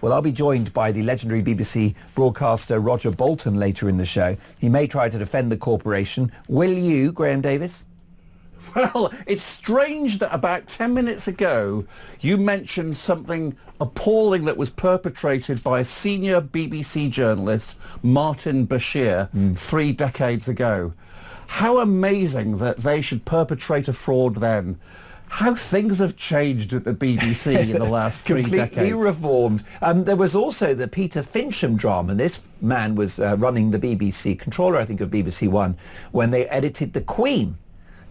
Well, I'll be joined by the legendary BBC broadcaster Roger Bolton later in the show. He may try to defend the corporation. Will you, Graham Davies? Well, it's strange that about 10 minutes ago you mentioned something appalling that was perpetrated by a senior BBC journalist, Martin Bashir, 3 decades ago. How amazing that they should perpetrate a fraud then. How things have changed at the BBC in the last 3 decades. Completely reformed. There was also the Peter Fincham drama. This man was running the BBC, controller, I think, of BBC One, when they edited the Queen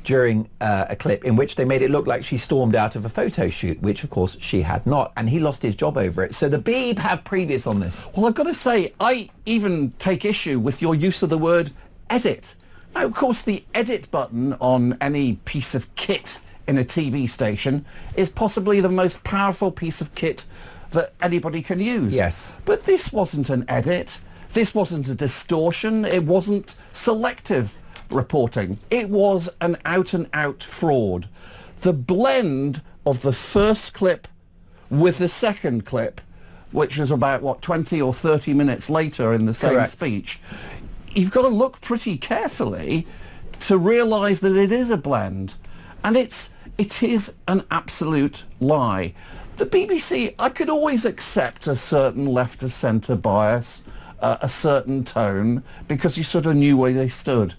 during a clip in which they made it look like she stormed out of a photo shoot, which of course she had not, and he lost his job over it. So the Beeb have previous on this. Well, I've got to say, I even take issue with your use of the word edit. Now, of course, the edit button on any piece of kit in a TV station is possibly the most powerful piece of kit that anybody can use. Yes. But this wasn't an edit. This wasn't a distortion. It wasn't selective reporting. It was an out-and-out fraud. The blend of the first clip with the second clip, which is about, 20 or 30 minutes later in the same Correct. speech, you've got to look pretty carefully to realise that it is a blend. And it is an absolute lie. The BBC, I could always accept a certain left-of-centre bias, a certain tone, because you sort of knew where they stood.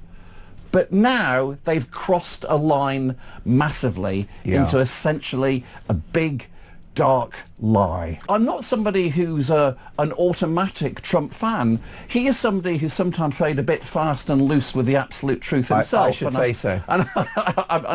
But now they've crossed a line massively into essentially a big, dark lie. I'm not somebody who's an automatic Trump fan. He is somebody who sometimes played a bit fast and loose with the absolute truth himself. I should say so. And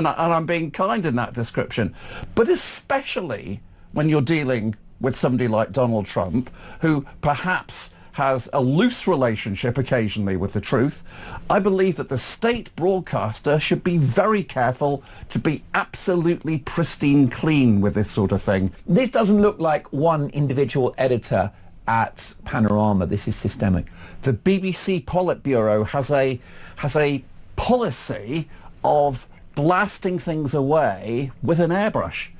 I'm being kind in that description. But especially when you're dealing with somebody like Donald Trump, who perhaps has a loose relationship occasionally with the truth, I believe that the state broadcaster should be very careful to be absolutely pristine clean with this sort of thing. This doesn't look like one individual editor at Panorama. This is systemic. The BBC Politburo has a policy of blasting things away with an airbrush.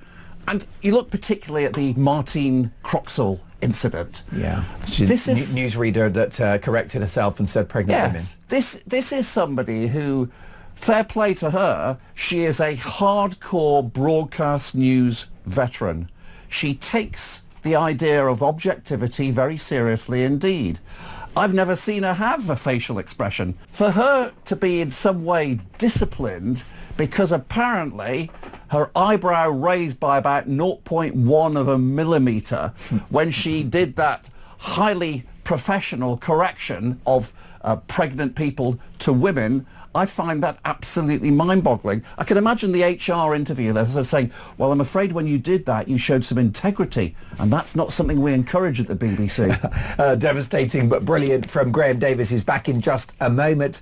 And you look particularly at the Martine Croxall incident. Yeah. This is newsreader that corrected herself and said pregnant women. This is somebody who, fair play to her, she is a hardcore broadcast news veteran. She takes the idea of objectivity very seriously indeed. I've never seen her have a facial expression. For her to be in some way disciplined because apparently her eyebrow raised by about 0.1 of a millimetre when she did that highly professional correction of pregnant people to women, I find that absolutely mind-boggling. I can imagine the HR interviewer saying, well, I'm afraid when you did that, you showed some integrity, and that's not something we encourage at the BBC. Devastating but brilliant from Graham Davies, who's back in just a moment.